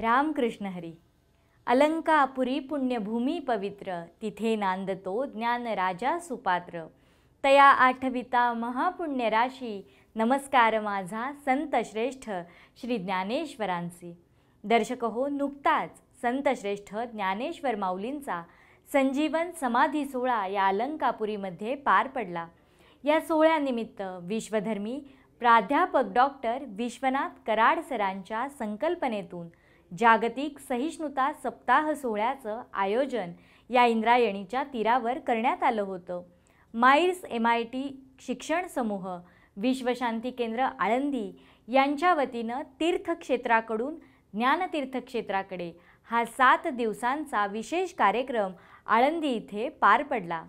रामकृष्ण हरी. अलंकापुरी पुण्यभूमी पवित्र, तिथे नांदतो ज्ञान राजा सुपात्र. तया आठविता महापुण्य राशी, नमस्कार माझा संत श्रेष्ठ श्री ज्ञानेश्वरांसी. दर्शक हो, नुकताच संत श्रेष्ठ ज्ञानेश्वर माऊलींचा संजीवन समाधी सोहळा या अलंकापुरीमध्ये पार पडला. या सोहळ्यानिमित्त विश्वधर्मी प्राध्यापक डॉक्टर विश्वनाथ कराड सरांच्या संकल्पनेतून जागतिक सहिष्णुता सप्ताह सोहळ्याचं आयोजन या इंद्रायणीच्या तीरावर करण्यात आलं होतं. माईर्स MIT शिक्षण समूह, विश्वशांती केंद्र आळंदी यांच्या वतीनं तीर्थक्षेत्राकडून ज्ञानतीर्थक्षेत्राकडे हा 7 दिवसांचा विशेष कार्यक्रम आळंदी इथे पार पडला.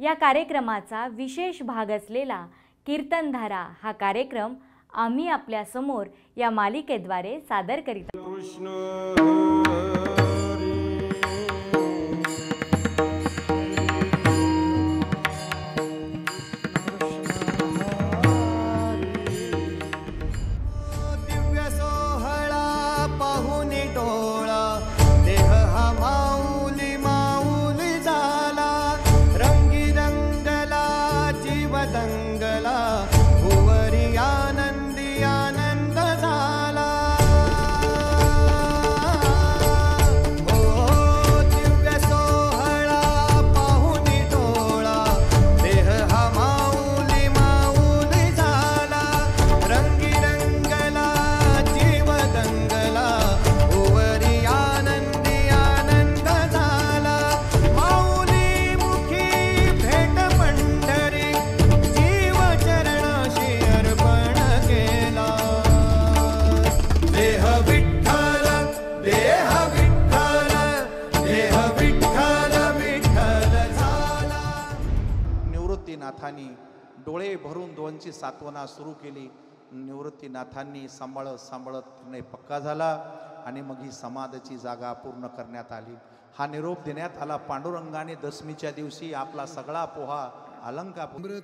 या कार्यक्रमाचा विशेष भाग असलेला कीर्तनधारा हा कार्यक्रम आम्ही आपल्या समोर या मालिकेद्वारे सादर करीत आहोत. निवृत्तीनाथांनी डोळे भरून दोनची सात्वना सुरू केली. निवृत्तीनाथांनी सांभाळत निर्णय पक्का झाला आणि मग ही समाधीची जागा पूर्ण करण्यात आली. हा निरोप देण्यात आला. पांडुरंगाने दशमीच्या दिवशी आपला सगळा पोहा अलंकापुरी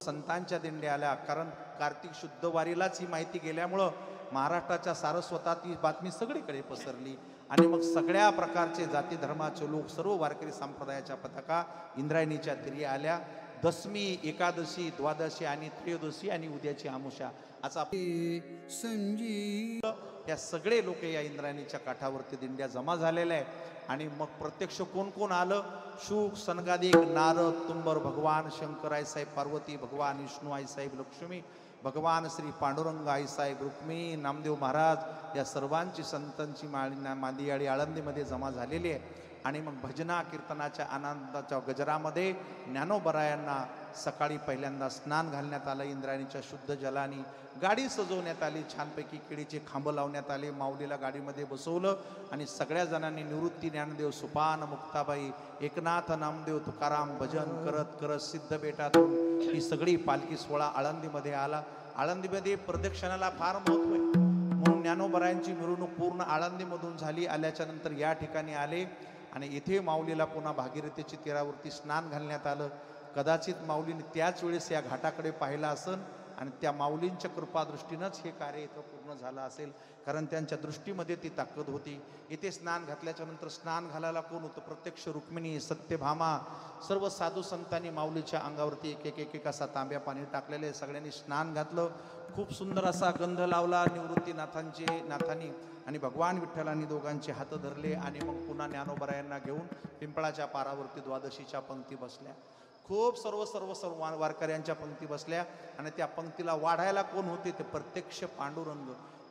संतांच्या दिंड्या आल्या. कारण कार्तिक शुद्ध वारीलाच ही माहिती गेल्यामुळं महाराष्ट्राच्या सारस्वतात ही बातमी सगळीकडे पसरली आणि मग सगळ्या प्रकारचे जाती धर्माचे लोक, सर्व वारकरी संप्रदायाच्या पताका इंद्रायणीच्या तीरी आल्या. दशमी, एकादशी, द्वादशी आणि त्रयोदशी आणि उद्याची आमुषा असा या सगळे लोक या इंद्रायणीच्या काठावरती दिंड्या जमा झालेल्या आहे. आणि मग प्रत्यक्ष कोण कोण आलं? शुक, सनकादिक, नारद, तुंबर, भगवान शंकर आईसाहेब पार्वती, भगवान विष्णू आईसाहेब लक्ष्मी, भगवान श्री पांडुरंग आईसाहेब रुक्मिणी, नामदेव महाराज या सर्वांची संतांची मांदियाळी आळंदीमध्ये जमा झालेली आहे. आणि मग भजना कीर्तनाच्या आनंदाच्या गजरामध्ये ज्ञानोबरायांना सकाळी पहिल्यांदा स्नान घालण्यात आलं. इंद्रायणीच्या शुद्ध जलाने गाडी सजवण्यात आली. छानपैकी केळीचे खांब लावण्यात आले. माऊलीला गाडीमध्ये बसवलं आणि सगळ्या जणांनी निवृत्ती ज्ञानदेव, सुपान, मुक्ताबाई, एकनाथ, नामदेव, तुकाराम भजन करत करत सिद्ध बेटातून ही सगळी पालखी सोहळा आळंदीमध्ये आला. आळंदीमध्ये प्रदक्षिणाला फार महत्त्व आहे म्हणून ज्ञानोबरायांची मिरवणूक पूर्ण आळंदीमधून झाली. आल्याच्या नंतर या ठिकाणी आले आणि इथे माऊलीला पुन्हा भागीरथीच्या तीरावरती स्नान घालण्यात आलं. कदाचित माऊलीने त्याच वेळेस या घाटाकडे पाहिलं असेल आणि त्या माऊलींच्या कृपादृष्टीनंच हे कार्य इथं पूर्ण झालं असेल. कारण त्यांच्या दृष्टीमध्ये ती ताकद होती. इथे स्नान घातल्याच्या नंतर स्नान घालायला कोण होतं? प्रत्यक्ष रुक्मिणी, सत्यभामा, सर्व साधू संतांनी माऊलीच्या अंगावरती एक असा तांब्या पाणी टाकलेले. सगळ्यांनी स्नान घातलं. खूप सुंदर असा गंध लावला नाथांनी आणि भगवान विठ्ठलांनी दोघांचे हात धरले आणि मग पुन्हा ज्ञानोबरायांना घेऊन पिंपळाच्या पारावरती द्वादशीच्या पंक्ती बसल्या. खूप सर्व वारकऱ्यांच्या पंक्ती बसल्या आणि त्या पंक्तीला वाढायला कोण होते? ते प्रत्यक्ष पांडुरंग.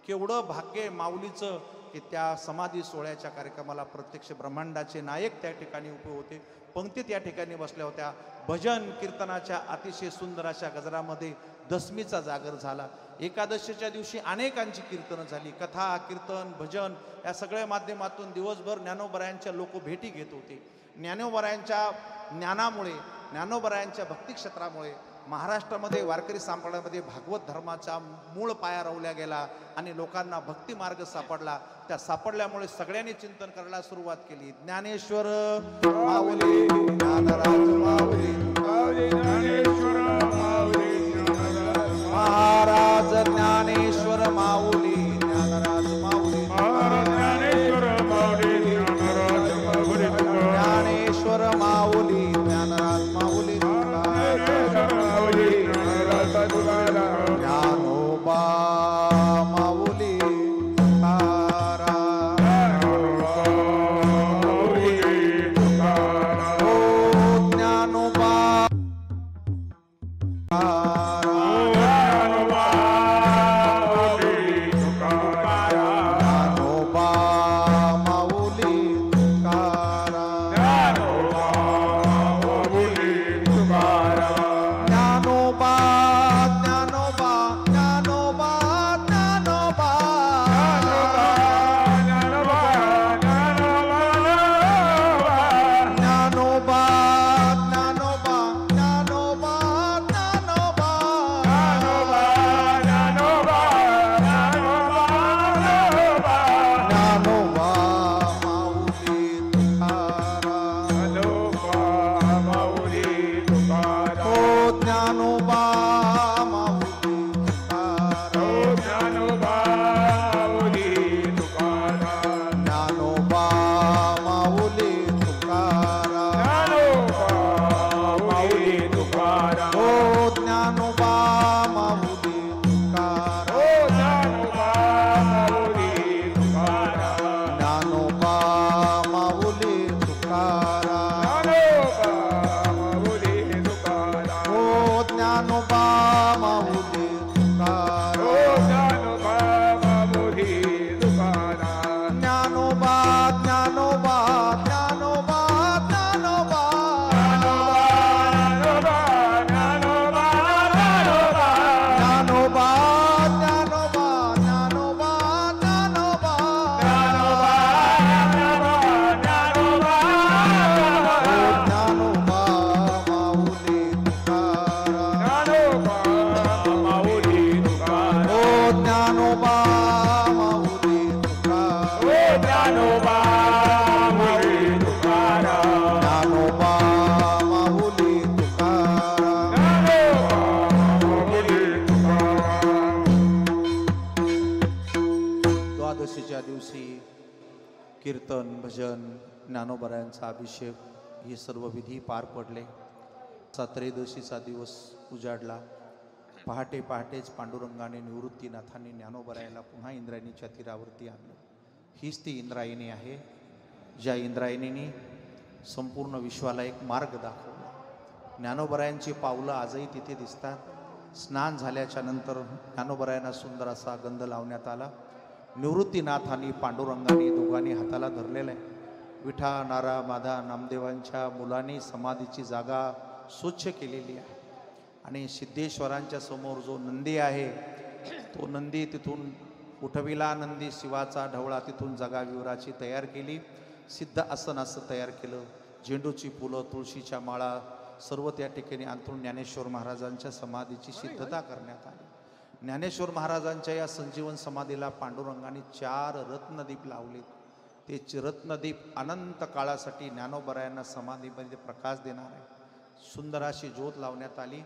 केवढं भाग्य माऊलीचं की त्या समाधी सोहळ्याच्या कार्यक्रमाला प्रत्यक्ष ब्रह्मांडाचे नायक त्या ठिकाणी उभे होते. पंक्तीत या ठिकाणी बसल्या होत्या. भजन कीर्तनाच्या अतिशय सुंदर अशा गजरामध्ये दशमीचा जागर झाला. एकादशीच्या दिवशी अनेकांची कीर्तनं झाली. कथा, कीर्तन, भजन या सगळ्या माध्यमातून दिवसभर ज्ञानोबरायांच्या लोक भेटी घेत होते. ज्ञानोबरायांच्या ज्ञानामुळे, ज्ञानोबरायांच्या भक्ती क्षेत्रामुळे महाराष्ट्रामध्ये वारकरी संप्रदायामध्ये भागवत धर्माचा मूळ पाया रोवला गेला आणि लोकांना भक्ती मार्ग सापडला. त्या सापडल्यामुळे सगळ्यांनी चिंतन करायला सुरुवात केली. ज्ञानेश्वर माऊली, ज्ञानराज माऊली, ज्ञानेश्वर माऊली, महाराज ज्ञानेश्वर माऊली, ज्ञानराज माऊली, माऊली तुकाराम ओ ज्ञानोबा माऊली तुकाराम ओ ज्ञानोबा माऊली तुकाराम ज्ञानोबा माऊली तुकाराम माऊली तुकाराम द्वादशीच्या दिवशी कीर्तन भजन ज्ञानोबरायांचा अभिषेक हे सर्व विधी पार पडले. त्रयोदशीचा दिवस उजाडला. पहाटेच पांडुरंगाने निवृत्तीनाथांनी ज्ञानोबरायाला पुन्हा इंद्रायणीच्या तीरावरती आणलं. हीच ती इंद्रायणी आहे ज्या इंद्रायणीने संपूर्ण विश्वाला एक मार्ग दाखवला. ज्ञानोबरायांची पावलं आजही तिथे दिसतात. स्नान झाल्याच्या नंतर ज्ञानोबरायांना सुंदर असा गंध लावण्यात आला. निवृत्तीनाथांनी पांडुरंगाने दोघांनी हाताला धरलेला आहे. विठा नारा माधा नामदेवांच्या मुलांनी समाधीची जागा स्वच्छ केलेली आहे आणि सिद्धेश्वरांच्या समोर जो नंदी आहे तो नंदी तिथून उठविला. नंदी शिवाचा ढवळा तिथून जगाविवराची तयार केली. सिद्ध आसन असं तयार केलं. झेंडूची फुलं तुळशीच्या माळा सर्व त्या ठिकाणी अंथरून ज्ञानेश्वर महाराजांच्या समाधीची सिद्धता करण्यात आली. ज्ञानेश्वर महाराजांच्या या संजीवन समाधीला पांडुरंगाने 4 रत्नदीप लावले. ते रत्नदीप अनंत काळासाठी ज्ञानोबरायांना समाधीमध्ये प्रकाश देणार आहे. सुंदर अशी ज्योत लावण्यात आली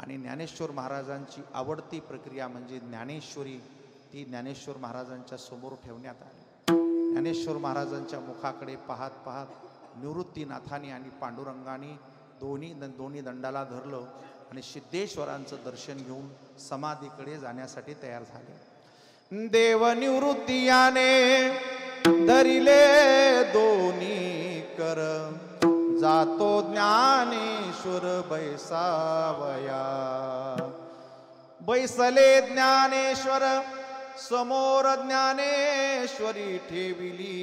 आणि ज्ञानेश्वर महाराजांची आवडती प्रक्रिया म्हणजे ज्ञानेश्वरी ती ज्ञानेश्वर महाराजांच्या समोर ठेवण्यात आली. ज्ञानेश्वर महाराजांच्या मुखाकडे पाहत पाहत निवृत्तीनाथांनी आणि पांडुरंगाने दोन्ही दंडाला धरलं आणि सिद्धेश्वरांचं दर्शन घेऊन समाधीकडे जाण्यासाठी तयार झाले. देव निवृत्तीयाने धरिले दोन्ही कर जातो ज्ञानेश्वर बैसावया. बैसले ज्ञानेश्वर समोर ज्ञानेश्वरी ठेविली.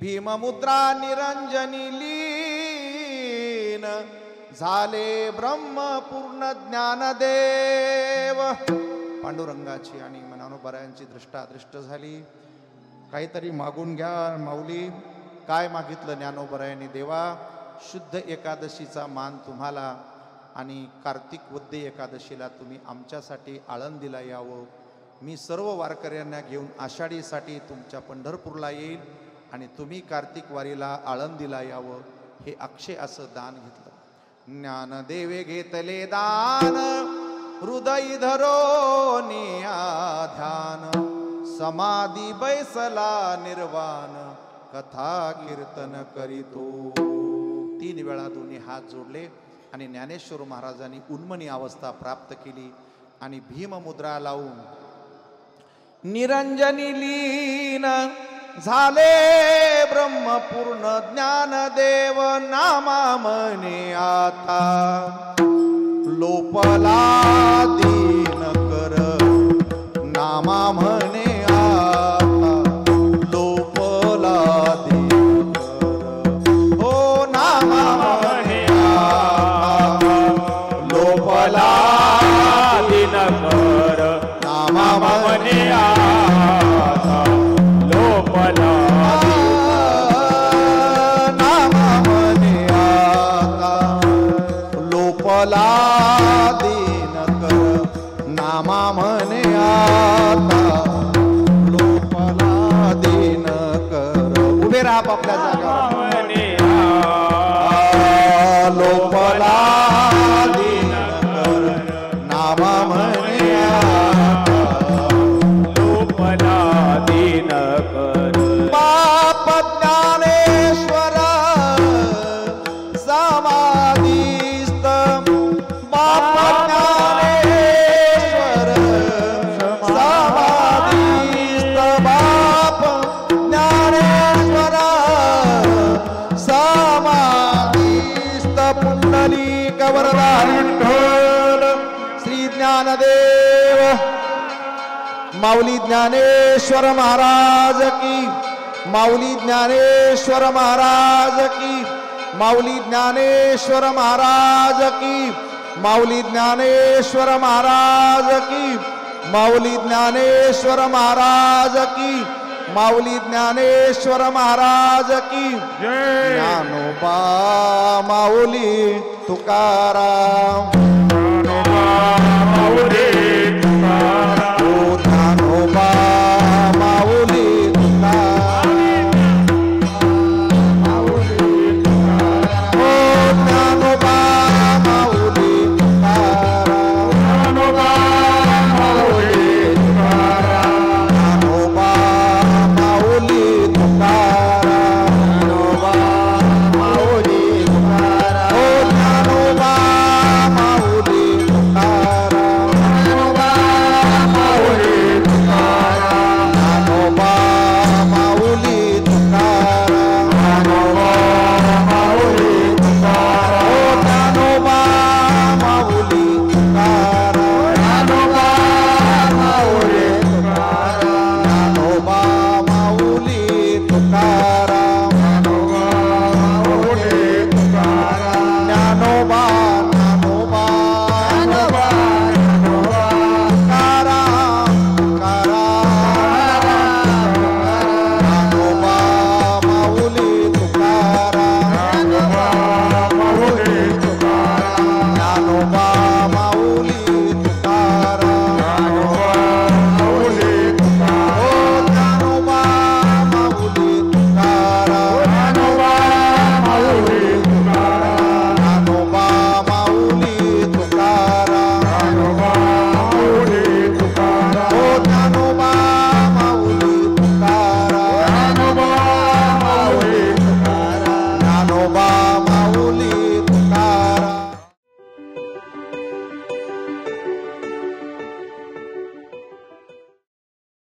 भीममुद्रा निरंजनी लीन झाले ब्रह्मपूर्ण ज्ञानदेव. पांडुरंगाची आणि ज्ञानोबरायांची दृष्टादृष्ट झाली. काहीतरी मागून घ्या माऊली. काय मागितलं ज्ञानोबरायांनी? देवा शुद्ध एकादशीचा मान तुम्हाला आणि कार्तिक वद्य एकादशीला तुम्ही आमच्यासाठी आळंदीला यावं. मी सर्व वारकऱ्यांना घेऊन आषाढीसाठी तुमच्या पंढरपूरला येईल आणि तुम्ही कार्तिक वारीला आळंदीला यावं. हे अक्षय असं दान घेतलं. ज्ञानदेवे घेतले दान हृदय धरोनिया ध्यान. समाधी बैसला निर्वाण कथा कीर्तन करीतो. 3 वेळा दोन्ही हात जोडले आणि ज्ञानेश्वर महाराजांनी उन्मनी अवस्था प्राप्त केली आणि भीममुद्रा लावून निरंजनी लीन झाले ब्रह्मपूर्ण ज्ञानदेव. नामा म्हणे आता लोपला दीन कर. नामा म्हणे आता लोपला दीन कर. हो नामा म्हणे आता लोपला दीन कर. नामा म्हणे आता लोपला नामा म्हणे आता लोपला दीन कर. नामा म्हणे आता लोपला दीन कर. उभे राहा आपल्या जागा. लोपला दीन कर. नामा म्हणे आता लोपला दीन कर. बाप ज्ञानेश्वर समाधीस्थ. बाप ज्ञानेश्वर समाधीस्थ. बाप ज्ञानेश्वर समाधीस्थ. पुंडलिक वरदा विठ्ठल श्री ज्ञानदेव माऊली ज्ञानेश्वर महाराज की. माऊली ज्ञानेश्वर महाराज की. माऊली ज्ञानेश्वर महाराज की. माऊली ज्ञानेश्वर महाराज की. माऊली ज्ञानेश्वर महाराज की. माऊली ज्ञानेश्वर महाराज की जय ज्ञानोबा माऊली तुकाराम ज्ञानोबा